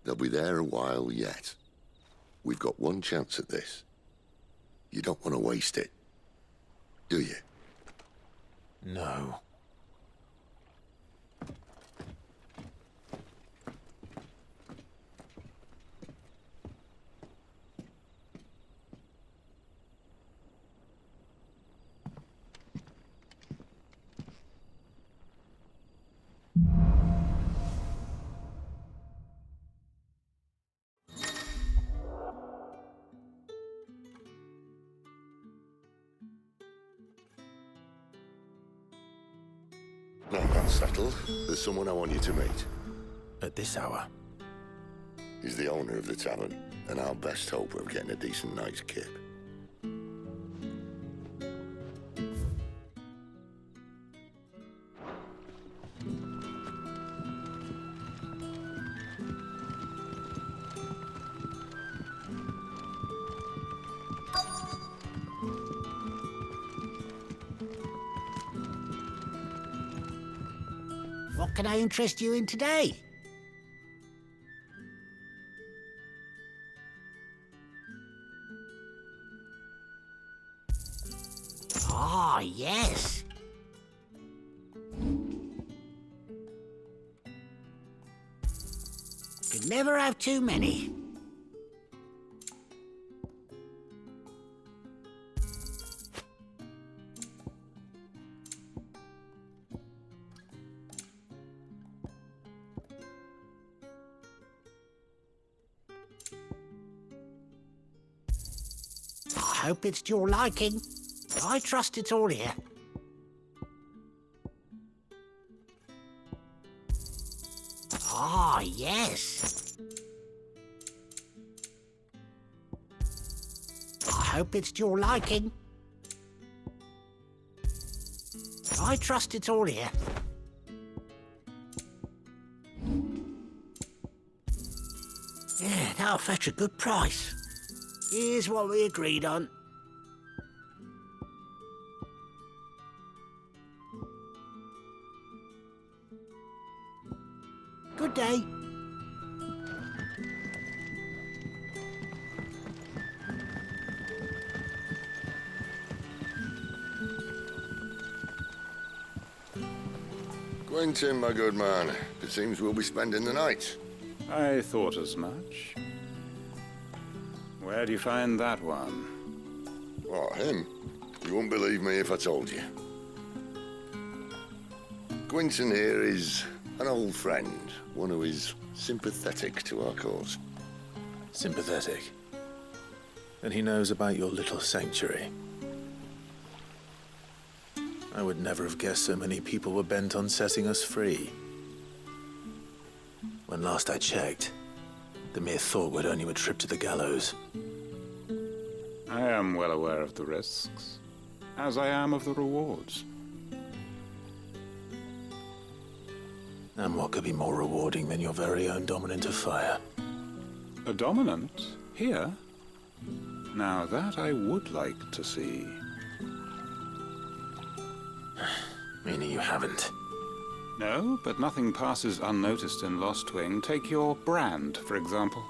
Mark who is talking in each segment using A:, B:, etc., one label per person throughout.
A: They'll be there a while yet. We've got one chance at this. You don't want to waste it, do you?
B: No.
A: Now that's settled. There's someone I want you to meet.
B: At this hour?
A: He's the owner of the tavern, and our best hope of getting a decent night's kip.
C: What can I interest you in today? Ah, yes. Could never have too many. I hope it's to your liking. I trust it's all here. Ah, yes. I hope it's to your liking. I trust it's all here. Yeah, that'll fetch a good price. Here's what we agreed on. Good day.
A: Quentin, my good man. It seems we'll be spending the night.
D: I thought as much. Where do you find that one?
A: What, him? You wouldn't believe me if I told you. Quentin here is an old friend, one who is sympathetic to our cause.
B: Sympathetic? And he knows about your little sanctuary. I would never have guessed so many people were bent on setting us free. When last I checked, the mere thought would earn you a trip to the gallows.
D: I am well aware of the risks, as I am of the rewards.
B: And what could be more rewarding than your very own dominant of fire?
D: A dominant? Here? Now that I would like to see.
B: Meaning you haven't?
D: No, but nothing passes unnoticed in Lost Wing. Take your brand, for example.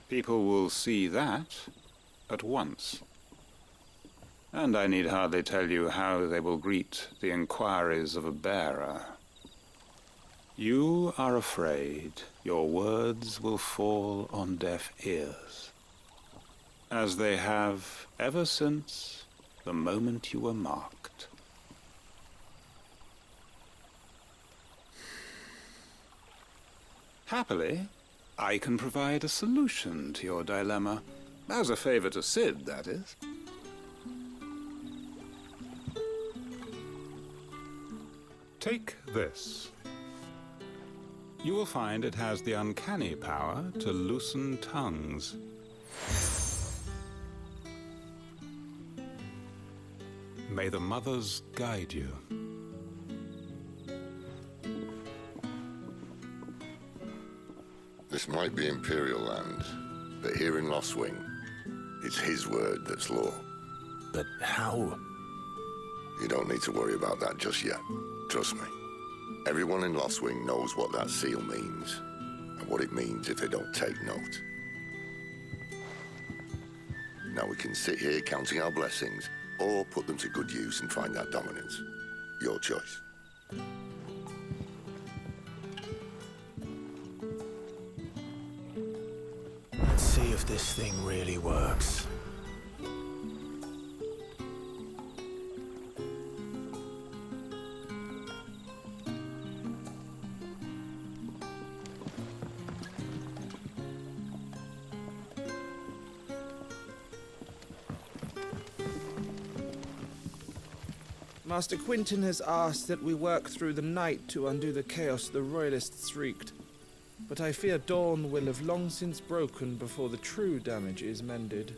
D: People will see that at once. And I need hardly tell you how they will greet the inquiries of a bearer. You are afraid your words will fall on deaf ears, as they have ever since the moment you were marked. Happily, I can provide a solution to your dilemma, as a favor to Sid, that is. Take this. You will find it has the uncanny power to loosen tongues. May the mothers guide you.
A: This might be Imperial land, but here in Lost Wing, it's his word that's law.
B: But how?
A: You don't need to worry about that just yet. Trust me. Everyone in Lothwing knows what that seal means, and what it means if they don't take note. Now we can sit here counting our blessings, or put them to good use and find that dominance. Your choice.
B: Let's see if this thing really works.
E: Master Quinton has asked that we work through the night to undo the chaos the Royalists wreaked. But I fear dawn will have long since broken before the true damage is mended.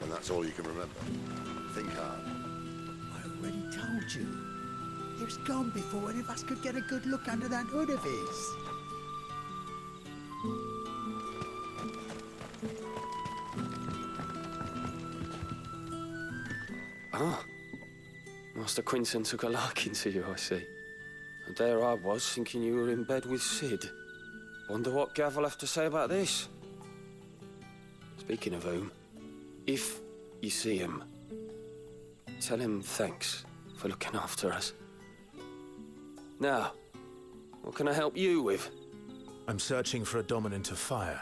A: And that's all you can remember. Think hard.
C: I already told you. He was gone before any of us could get a good look under that hood of his.
F: Ah, Master Quinton took a liking to you, I see. And there I was, thinking you were in bed with Sid. Wonder what Gav will have to say about this. Speaking of whom, if you see him, tell him thanks for looking after us. Now, what can I help you with?
B: I'm searching for a dominant of fire.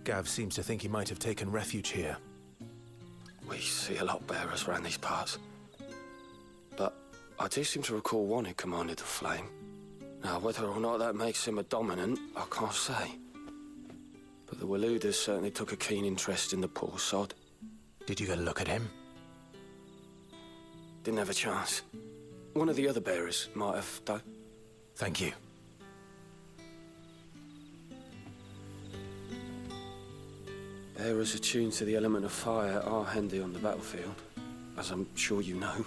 B: Gav seems to think he might have taken refuge here.
F: We see a lot bearers around these parts. But I do seem to recall one who commanded the flame. Now, whether or not that makes him a dominant, I can't say. But the Waluders certainly took a keen interest in the poor sod.
B: Did you get a look at him?
F: Didn't have a chance. One of the other bearers might have, though.
B: Thank you.
F: Bearers attuned to the element of fire are handy on the battlefield, as I'm sure you know.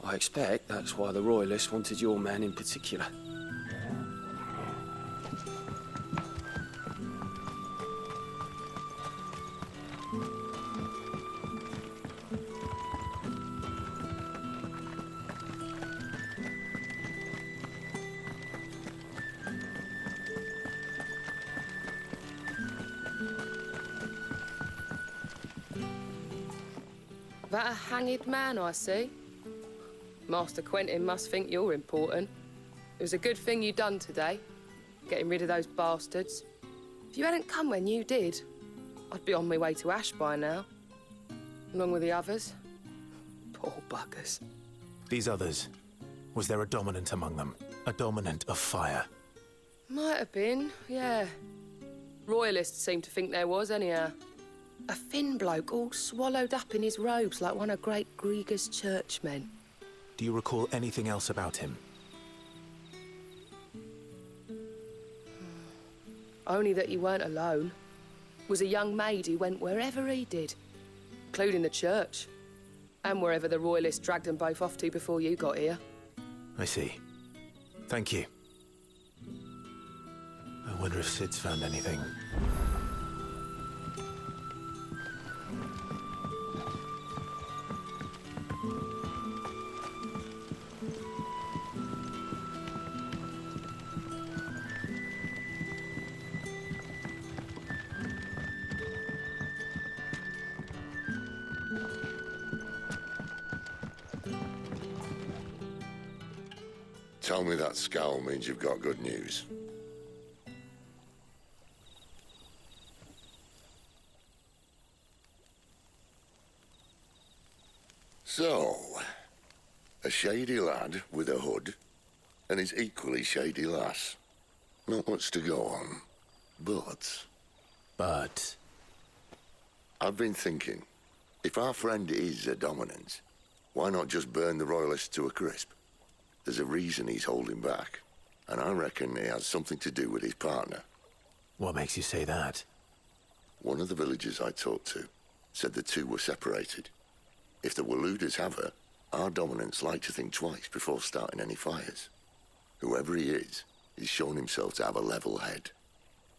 F: I expect that's why the Royalists wanted your man in particular.
G: That a hanged man, I see. Master Quentin must think you're important. It was a good thing you done today, getting rid of those bastards. If you hadn't come when you did, I'd be on my way to Ash by now, along with the others. Poor buggers.
B: These others, was there a dominant among them? A dominant of fire?
G: Might have been, yeah. Royalists seem to think there was, anyhow. A thin bloke all swallowed up in his robes like one of Great Grieger's churchmen.
B: Do you recall anything else about him?
G: Only that he weren't alone. Was a young maid who went wherever he did, including the church, and wherever the Royalists dragged them both off to before you got here.
B: I see. Thank you. I wonder if Sid's found anything.
A: Tell me that scowl means you've got good news. So, a shady lad with a hood, and his equally shady lass. Not much to go on, but...
B: But...
A: I've been thinking, if our friend is a dominant, why not just burn the Royalists to a crisp? There's a reason he's holding back, and I reckon it has something to do with his partner.
B: What makes you say that?
A: One of the villagers I talked to said the two were separated. If the Waluders have her, our dominants like to think twice before starting any fires. Whoever he is, he's shown himself to have a level head.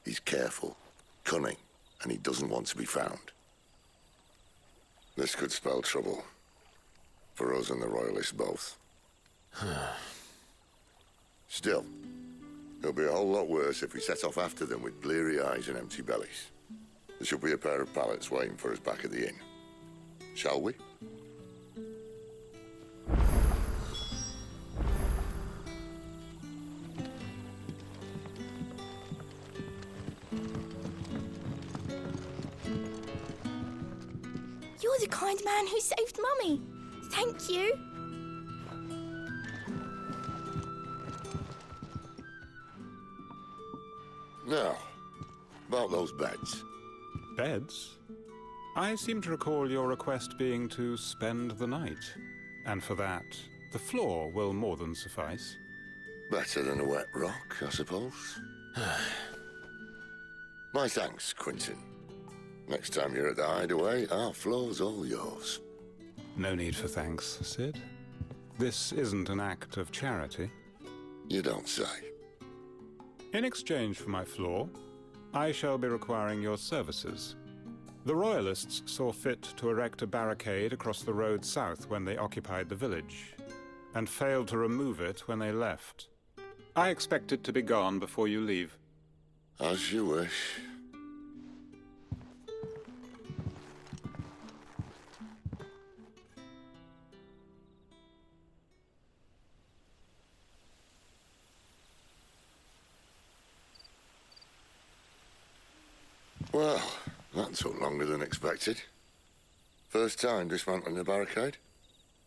A: He's careful, cunning, and he doesn't want to be found. This could spell trouble. For us and the Royalists both. Still, it'll be a whole lot worse if we set off after them with bleary eyes and empty bellies. There should be a pair of pallets waiting for us back at the inn. Shall we?
H: You're the kind man who saved Mummy. Thank you.
A: Now, about those beds.
D: Beds? I seem to recall your request being to spend the night. And for that, the floor will more than suffice.
A: Better than a wet rock, I suppose. My thanks, Quentin. Next time you're at the hideaway, our floor's all yours.
D: No need for thanks, Sid. This isn't an act of charity.
A: You don't say.
D: In exchange for my floor, I shall be requiring your services. The Royalists saw fit to erect a barricade across the road south when they occupied the village, and failed to remove it when they left. I expect it to be gone before you leave.
A: As you wish. Well, that took longer than expected. First time dismantling the barricade?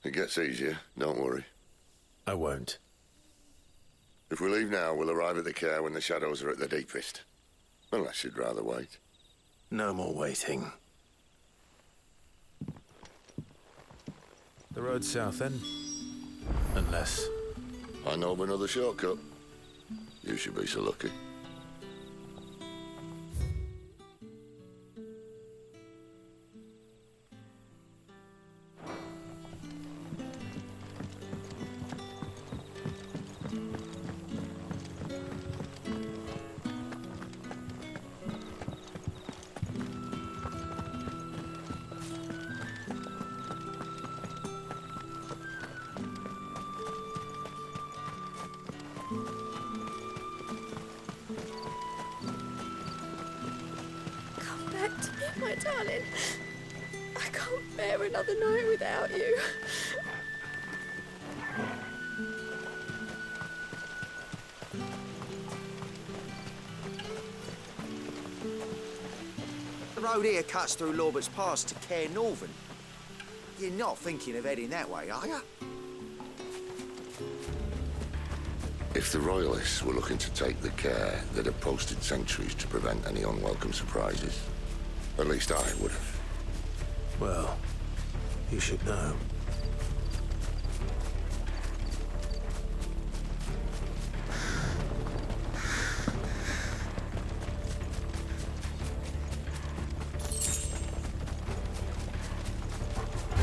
A: It gets easier, don't worry.
B: I won't.
A: If we leave now, we'll arrive at the care when the shadows are at their deepest. Unless you'd rather wait.
B: No more waiting. The road south, then? Unless...
A: I know of another shortcut. You should be so lucky.
H: My darling, I can't bear another night without you.
C: The road here cuts through Lorbert's Pass to Care Northern. You're not thinking of heading that way, are you?
A: If the Royalists were looking to take the care, they'd have posted sentries to prevent any unwelcome surprises. At least I would have.
B: Well, you should know.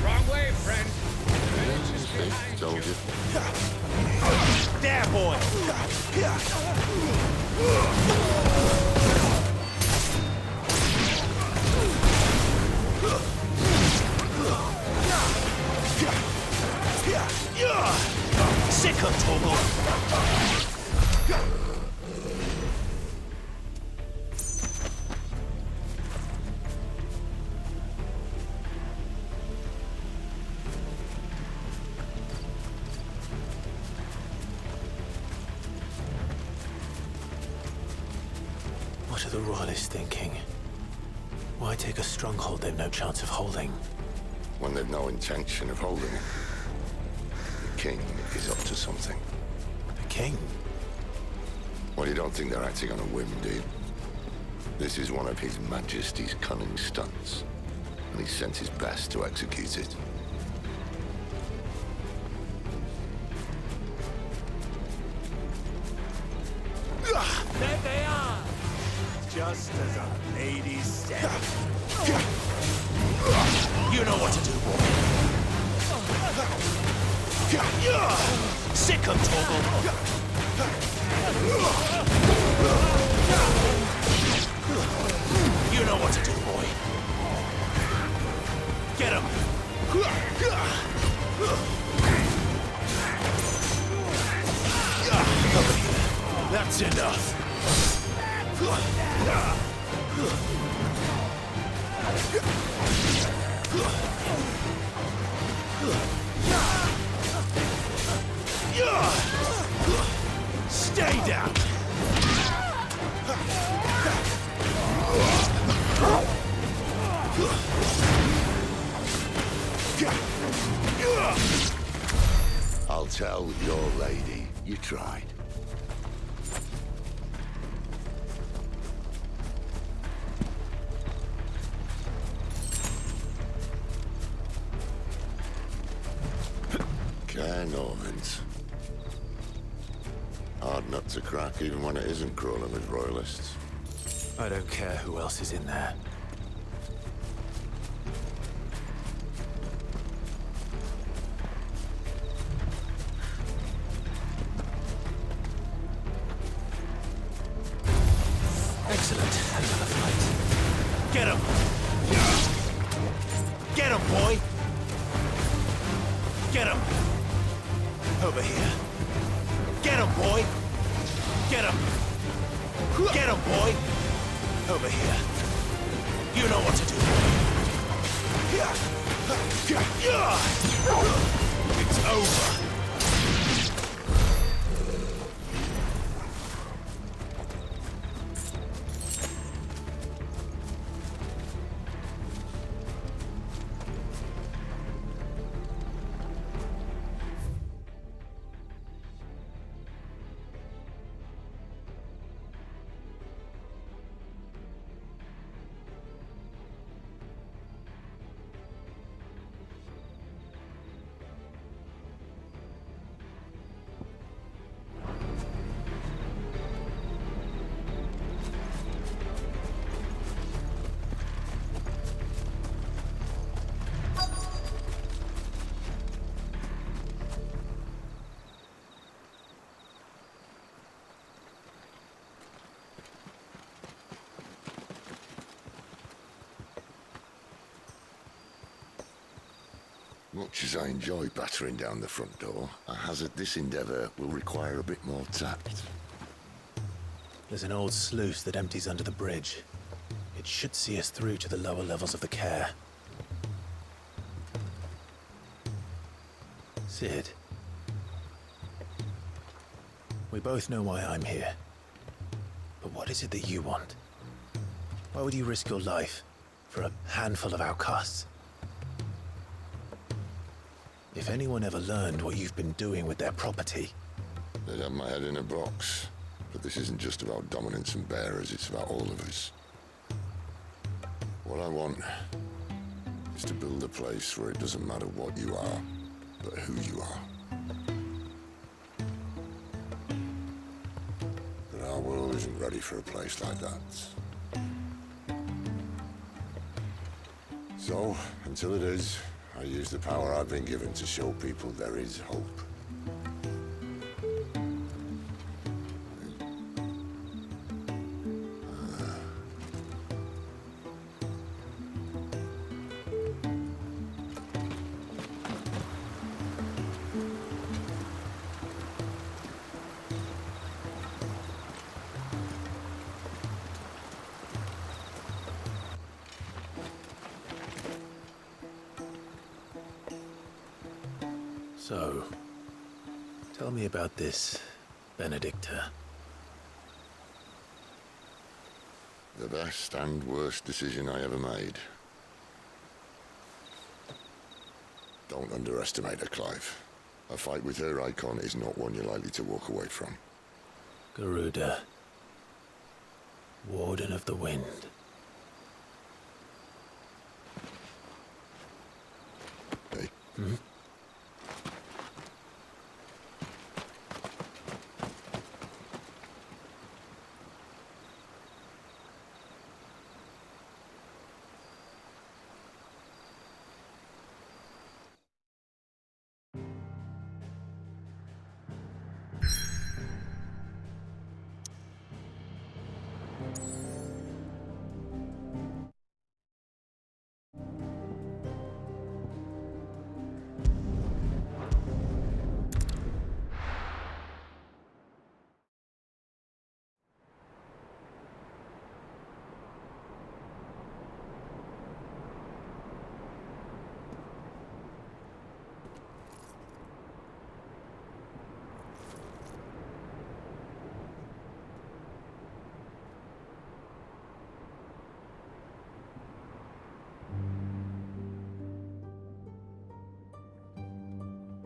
I: Wrong way, friend.
A: Told you.
C: There, boy! Sick of Togo!
B: What are the Royalists thinking? Why take a stronghold they've no chance of holding?
A: When they've no intention of holding it. The king is up to something.
B: The king?
A: Well, you don't think they're acting on a whim, do you? This is one of His Majesty's cunning stunts, and he's sent his best to execute it.
C: There they are! Just as a lady said. You know what to do, boy.
B: Sick of Torgal! You know what to do, boy. Get him! That's enough. Stay down.
A: I'll tell your lady you tried. Care Normans. Hard nut to crack even when it isn't crawling with royalists.
B: I don't care who else is in there. Excellent. Another fight. Get him! Get him, boy! Get him! Over here. Get him, boy! Get him! Get him, boy! Over here. You know what to do. It's over.
A: Much as I enjoy battering down the front door, I hazard this endeavour will require a bit more tact.
B: There's an old sluice that empties under the bridge. It should see us through to the lower levels of the care. Sid. We both know why I'm here. But what is it that you want? Why would you risk your life for a handful of outcasts? If anyone ever learned what you've been doing with their property...
A: They'd have my head in a box. But this isn't just about dominance and bearers, it's about all of us. What I want is to build a place where it doesn't matter what you are, but who you are. But our world isn't ready for a place like that. So, until it is, I use the power I've been given to show people there is hope.
B: So, tell me about this Benedicta.
A: The best and worst decision I ever made. Don't underestimate her, Clive. A fight with her icon is not one you're likely to walk away from.
B: Garuda. Warden of the Wind.
A: Hey?
B: Hmm?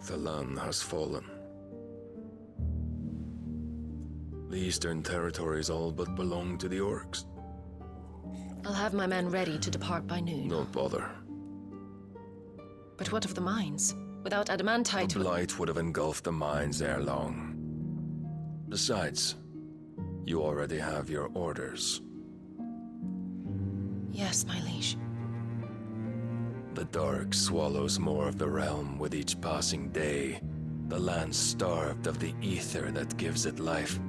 I: The land has fallen. The Eastern territories all but belong to the orcs.
J: I'll have my men ready to depart by noon.
I: Don't bother.
J: But what of the mines? Without adamantite...
I: The blight would have engulfed the mines ere long. Besides, you already have your orders.
J: Yes, my liege.
I: The dark swallows more of the realm with each passing day. The land starved of the ether that gives it life.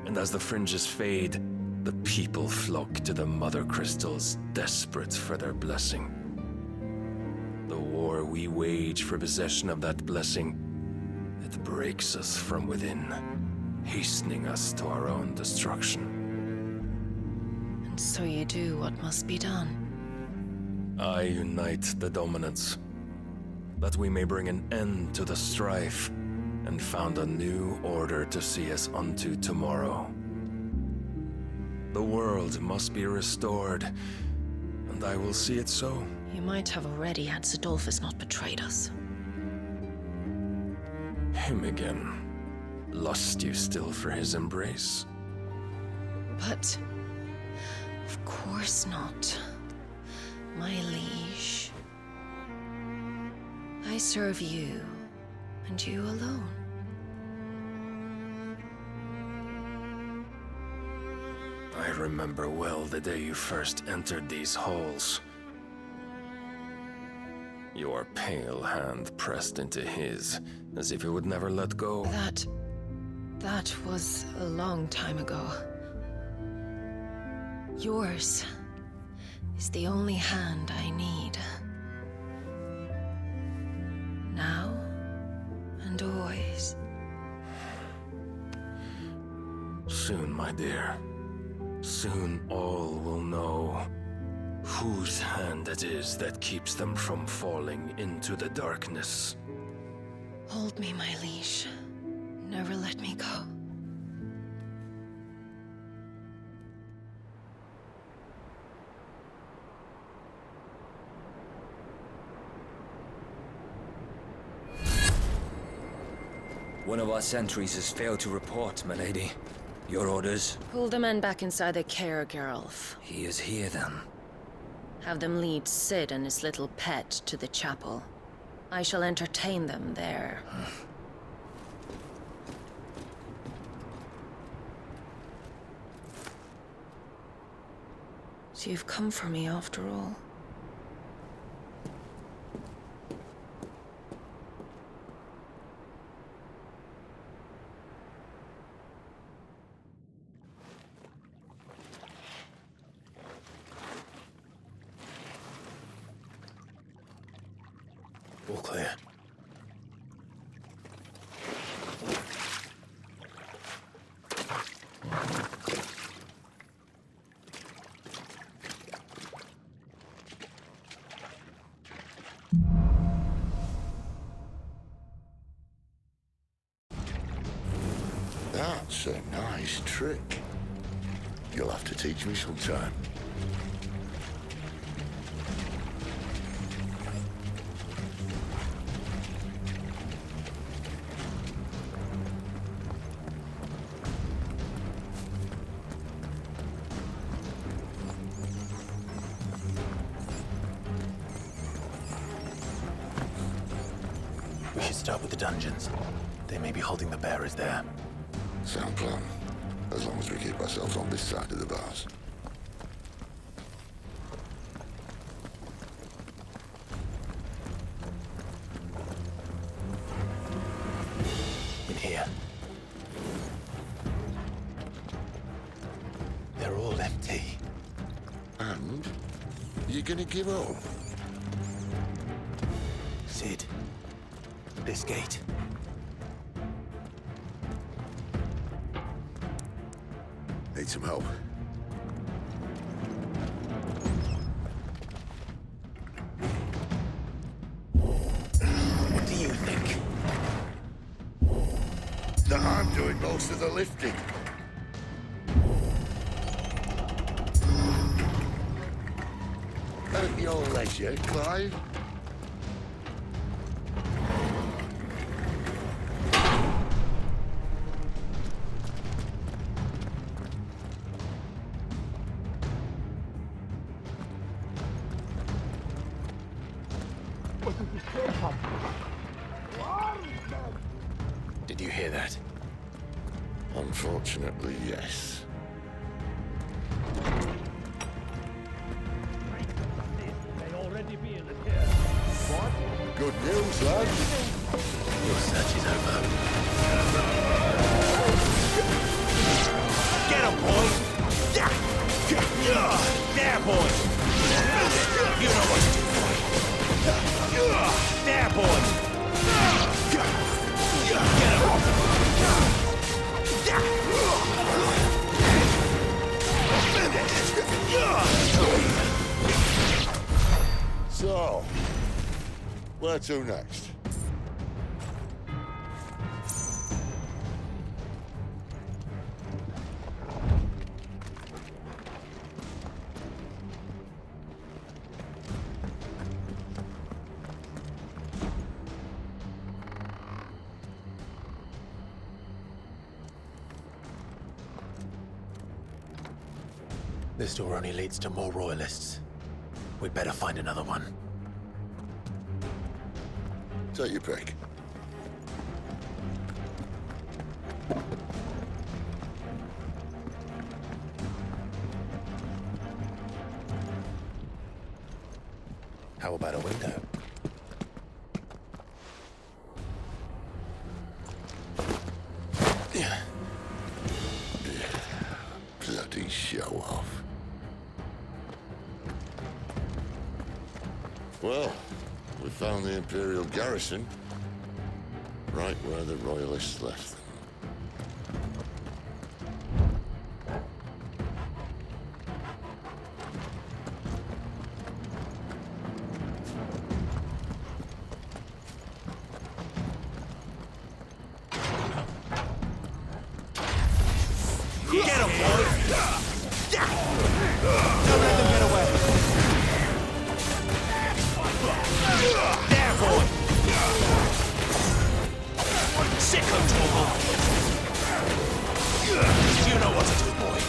I: And as the fringes fade, the people flock to the mother crystals, desperate for their blessing. The war we wage for possession of that blessing, it breaks us from within, hastening us to our own destruction.
J: And so you do what must be done.
I: I unite the dominants, that we may bring an end to the strife, and found a new order to see us unto tomorrow. The world must be restored, and I will see it so.
J: You might have already had Zidolphus not betrayed us.
I: Him again. Lust you still for his embrace?
J: But... of course not. My liege. I serve you, and you alone.
I: I remember well the day you first entered these halls. Your pale hand pressed into his, as if it would never let go.
J: That was a long time ago. Yours is the only hand I need. Now and always.
I: Soon, my dear. Soon all will know whose hand it is that keeps them from falling into the darkness.
J: Hold me, my liege. Never let me go.
K: One of our sentries has failed to report, my lady. Your orders?
J: Pull the men back inside the care, Geralf.
K: He is here, then.
J: Have them lead Sid and his little pet to the chapel. I shall entertain them there. So you've come for me after all.
B: All clear.
A: That's a nice trick. You'll have to teach me sometime.
B: We should start with the dungeons. They may be holding the bearers there.
A: Sound plan. As long as we keep ourselves on this side of the bars.
B: In here. They're all empty.
A: And? You gonna give up?
B: Sid. This gate.
A: Need some help.
B: What do you think?
A: That I'm doing most of the lifting. At your leisure, Clive.
B: hear that?
A: Unfortunately, yes. Good news, lad.
B: Your search is over.
L: Get him, boy! There, boy! You know what to do, boy! There, boy! Get him!
A: So, where to next?
B: This door only leads to more royalists. We'd better find another one.
A: Take your pick.
B: How about a window?
A: Bloody show off. Well, we found the Imperial garrison, right where the Royalists left them.
L: Get him, boy! Don't let them get away! There, boy! Sick of trouble! You know what to do, boy!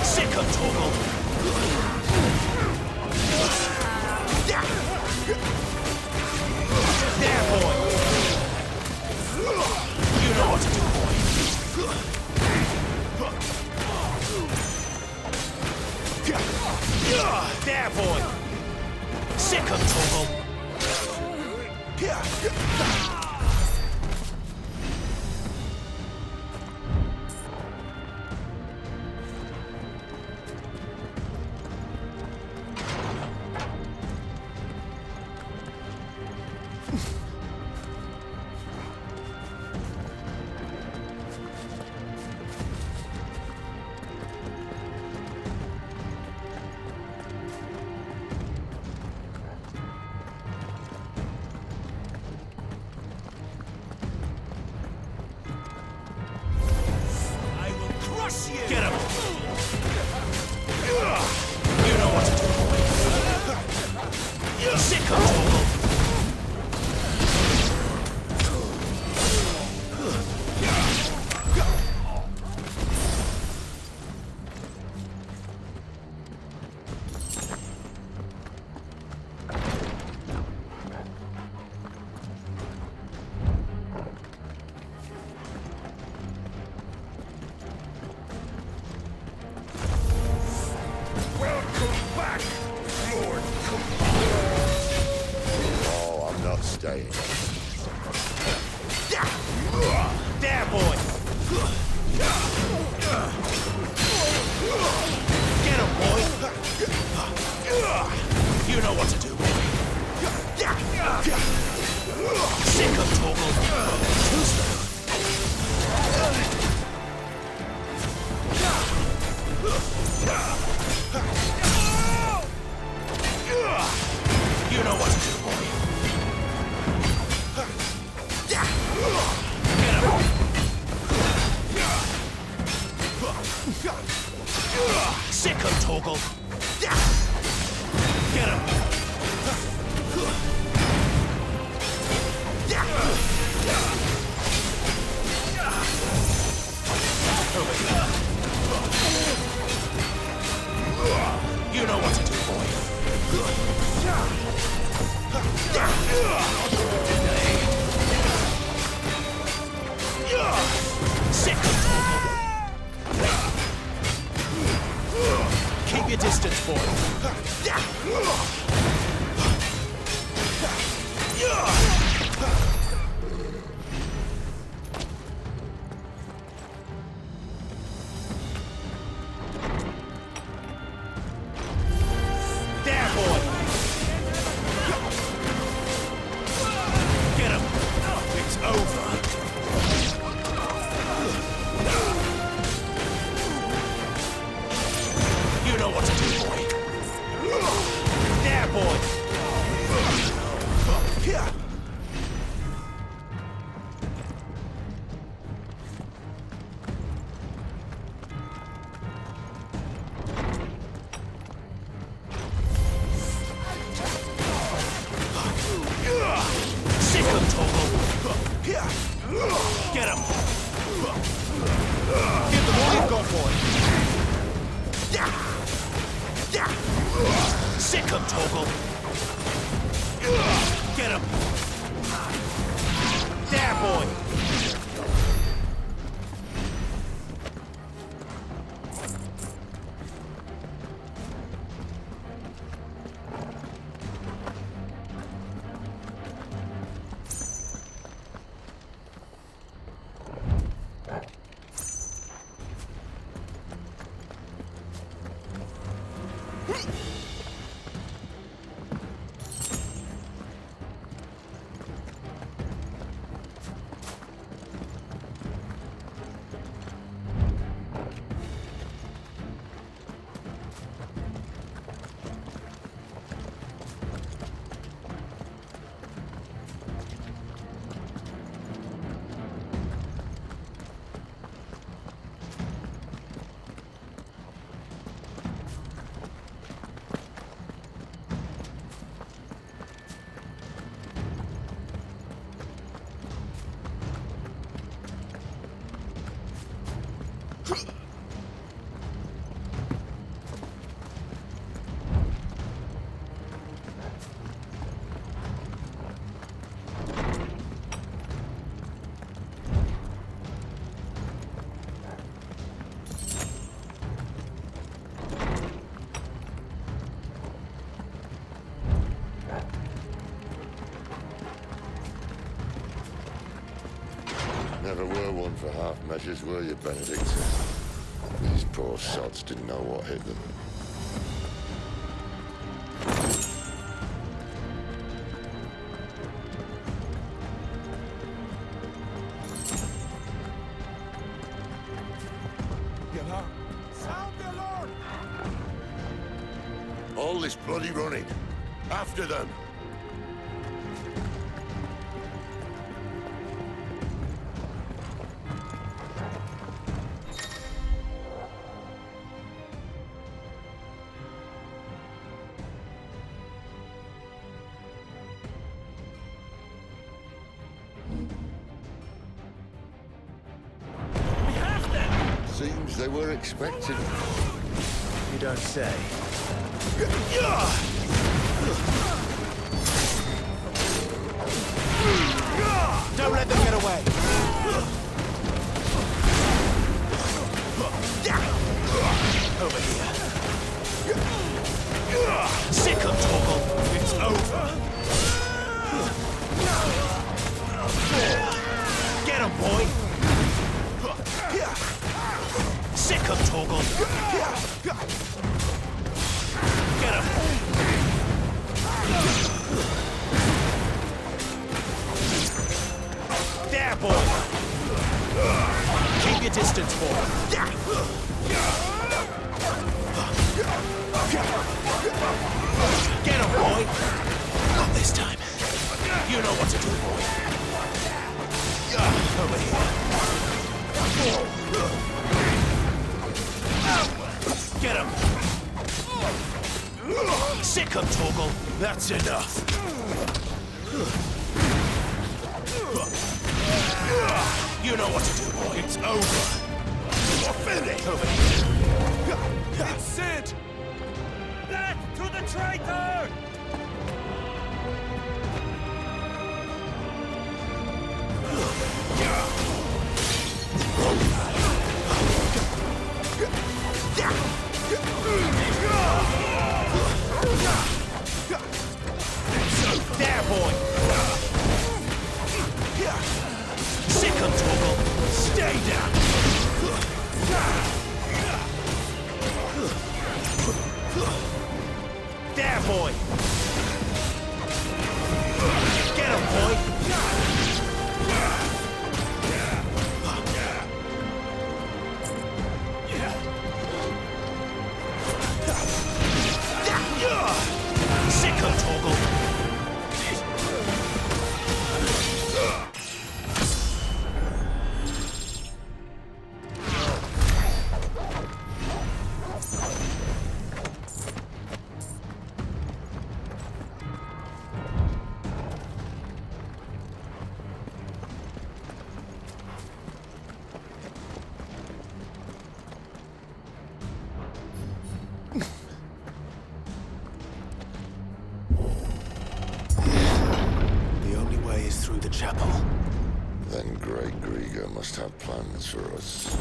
L: Sick of trouble! There, boy! You know what to do, boy! There, boy! Sick of trouble! Get him! You know what to do, boy. Sick of trouble!
A: Oh, I'm not staying.
L: There, boy! Get him, boy! You know what to do, boy. Sick of trouble! Too slow. You know what to do, boy. Get him! Sick of Toggle! Get him! Over here. You know what to do, boy.
B: him, Toggle. Get him. Give them all you've got, boy. Sick him, Toggle. Get him. There, boy.
A: Never were one for half measures, were you, Benedict? These poor sods didn't know what hit them.
B: Sound the alarm!
A: All this bloody running. After them! Seems they were expected.
B: You don't say. Don't let them get away. Over here. Sick of Toggle. It's over. Get him, boy. Sick of Toggle. Get him. There, boy. Keep your distance, boy. Get him, boy. Not this time. You know what to do, boy. Over here. Get him! Sick of Toggle! That's enough! You know what to do, boy. It's over! You're finished! Over here! It's Sid! Back to the traitor! There, boy! Sick of Toggle! Stay down! There, boy! through the chapel.
A: Then Great Grieger must have plans for us.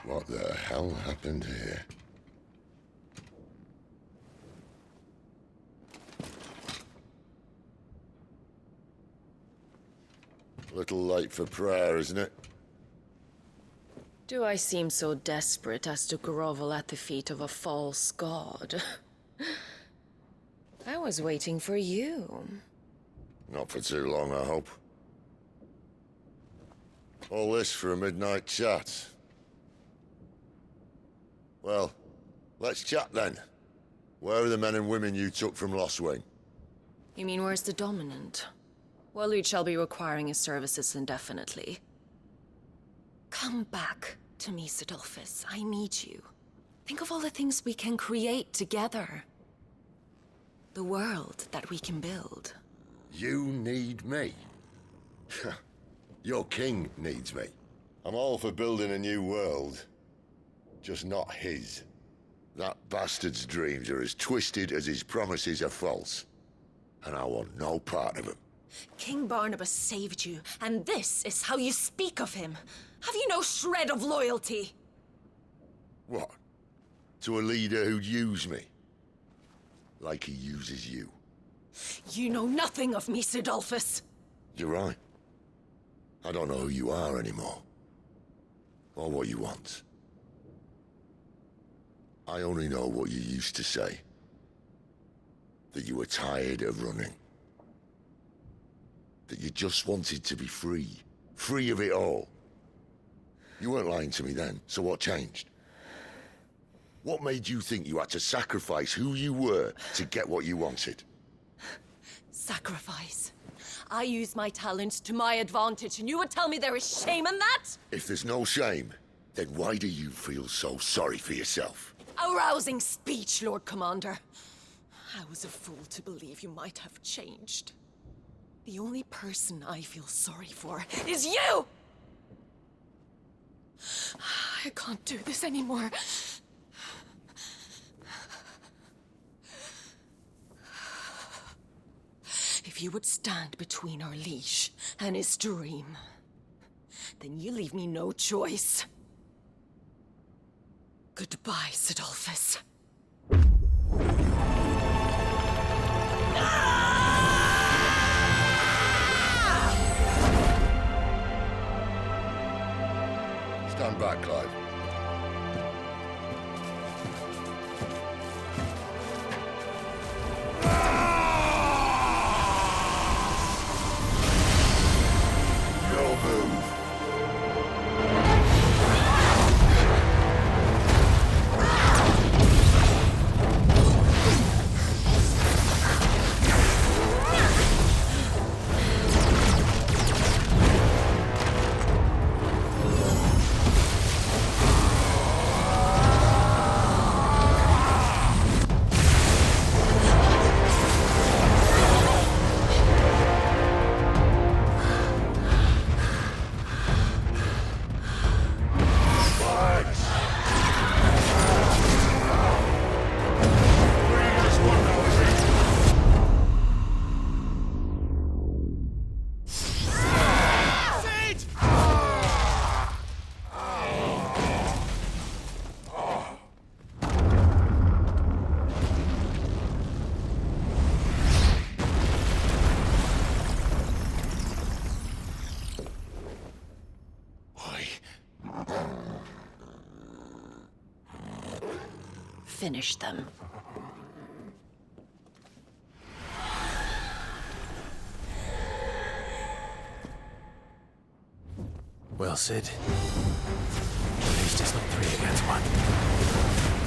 A: What the hell happened here? A little late for prayer, isn't it?
J: Do I seem so desperate as to grovel at the feet of a false god? I was waiting for you.
A: Not for too long, I hope. All this for a midnight chat. Well, let's chat then. Where are the men and women you took from Lost Wing?
J: You mean where's the dominant? Well, we shall be requiring his services indefinitely. Come back to me, Sidolphus. I need you. Think of all the things we can create together. The world that we can build.
A: You need me? Your king needs me. I'm all for building a new world. Just not his. That bastard's dreams are as twisted as his promises are false. And I want no part of him.
J: King Barnabas saved you, and this is how you speak of him. Have you no shred of loyalty?
A: What? To a leader who'd use me? Like he uses you.
J: You know nothing of me, Sidolphus.
A: You're right. I don't know who you are anymore. Or what you want. I only know what you used to say. That you were tired of running. That you just wanted to be free. Free of it all. You weren't lying to me then, so what changed? What made you think you had to sacrifice who you were to get what you wanted?
J: Sacrifice. I use my talents to my advantage, and you would tell me there is shame in that?
A: If there's no shame, then why do you feel so sorry for yourself?
J: A rousing speech, Lord Commander. I was a fool to believe you might have changed. The only person I feel sorry for is you! I can't do this anymore. If you would stand between our liege and his dream, then you leave me no choice. Goodbye, Sidolphus.
A: Stand back, Clive. No move.
J: Finish them.
B: Well, Sid. At least it's not 3 against 1.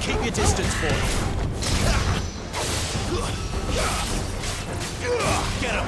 B: Keep your distance, boy. Get him!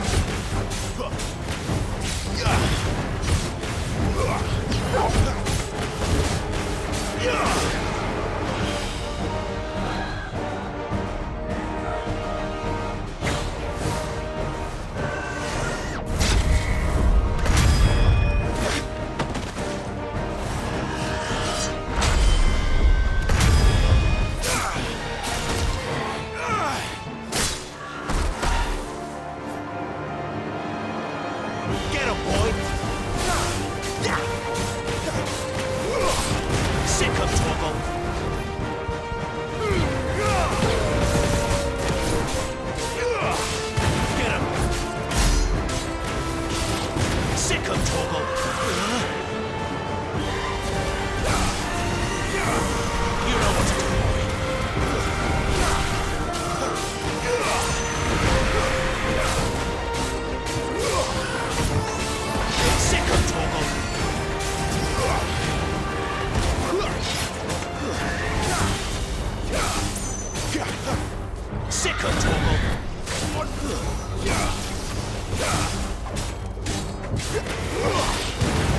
B: Sicker, Torgal!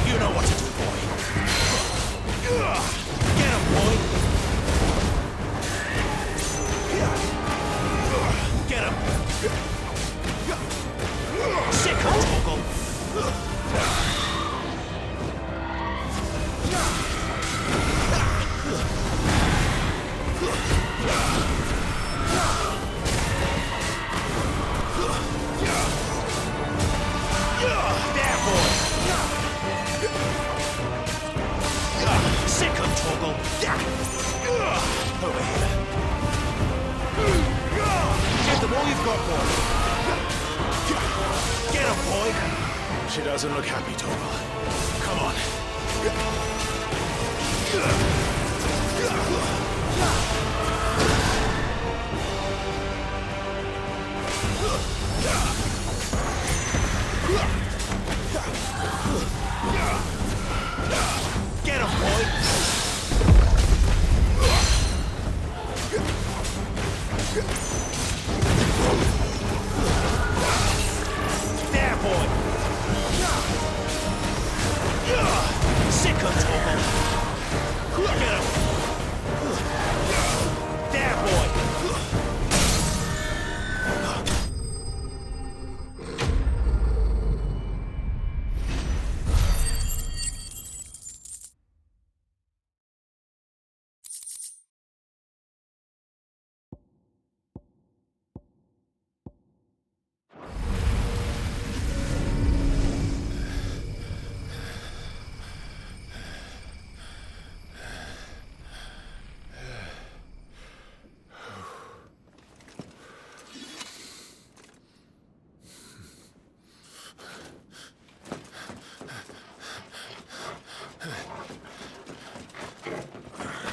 B: You know what to do, boy. Get him, boy! Get him! Sicker, Torgal! There, boy! Sick of Torgal! Over here. Give them all you've got, boy. Get him, boy! She doesn't look happy, Torgal. Come on. Get him, boy! There, boy! Sick of Torgal! Get him! There, boy!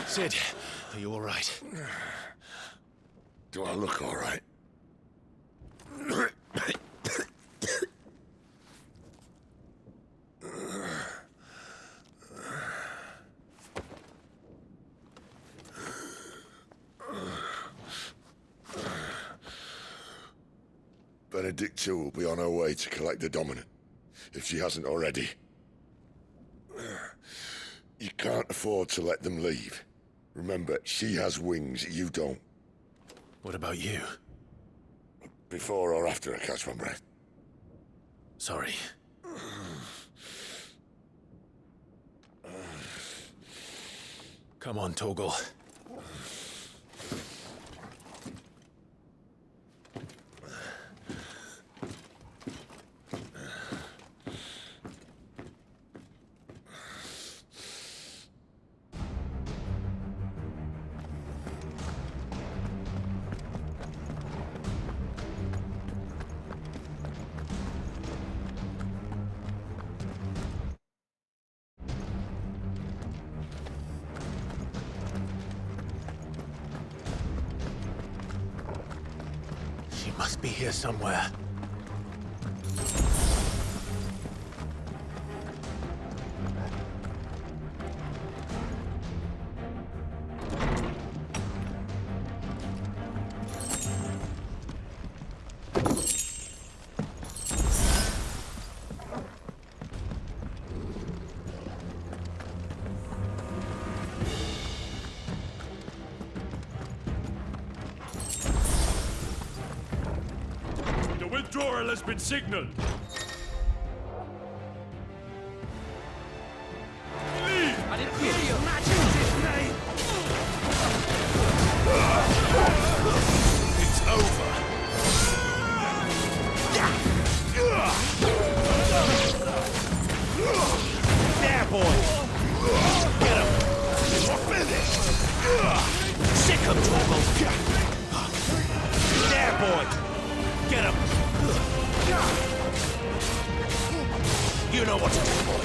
B: Sid, are you all right?
A: Do I look all right? Benedicta will be on her way to collect the Dominant, if she hasn't already. You can't afford to let them leave. Remember, she has wings, you don't.
B: What about you?
A: Before or after I catch my breath?
B: Sorry. Come on, Torgal. She must be here somewhere.
M: Withdrawal has been signaled. Leave! I didn't hear you. Majesty's name.
B: It's over. There, boy. Get him. Sick of Torgal. There, boy. Get him. You know what to do, boy.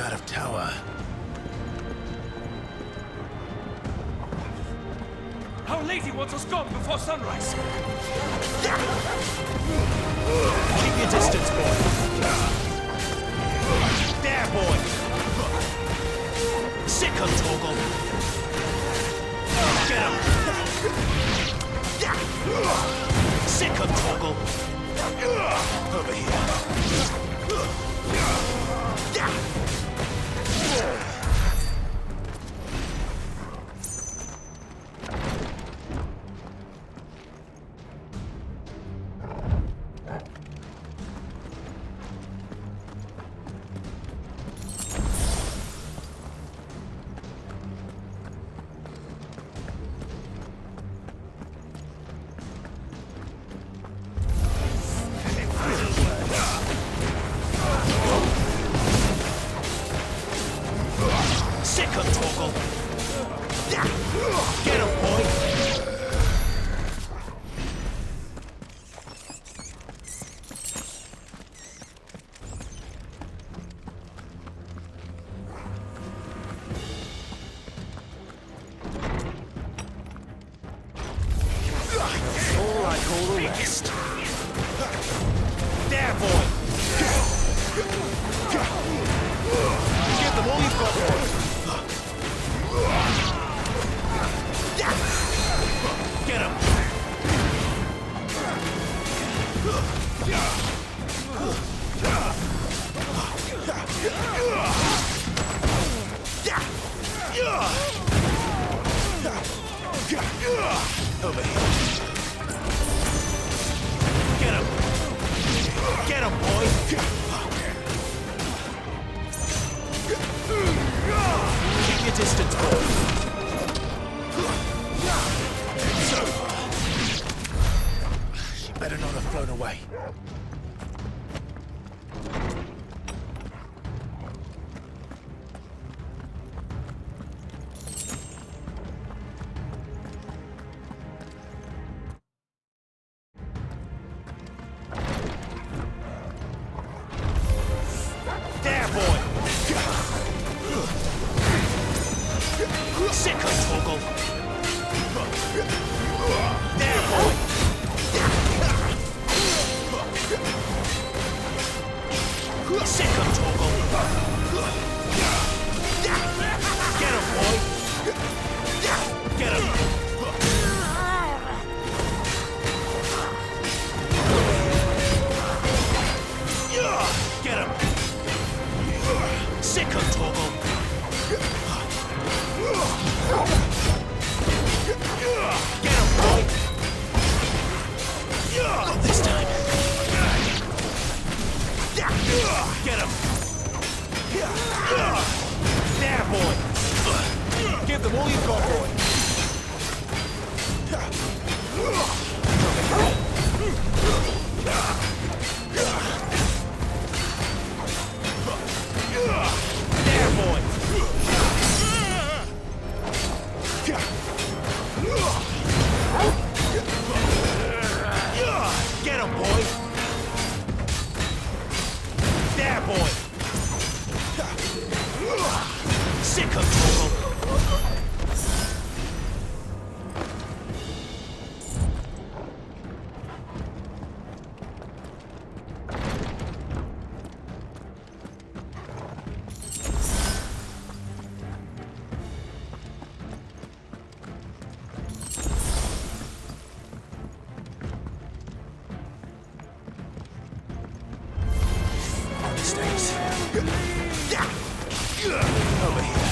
B: out of tower.
M: Our lady wants us gone before sunrise.
B: Keep your distance, boy. There, boy. Sick of Torgal. Get him. Sick of Torgal. Over here. Sick of Torgal. Get him, boy. All I call the rest. There, boy. Give them all you've got, boy. Get him! Over here. Get him! Get him, boy! Keep your distance, boy. She better not have flown away. There, boy! Sick of Torgal! There, boy! Sick of Torgal! Get him, boy! Get him! Get him! Sick of Torgal! Get him, boy! Not this time! Get him! There, boy! Give them all you've got, boy! There, boy! Get him, boy! There, boy! Sick of Torgal! Stays. Over here.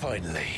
B: Finally.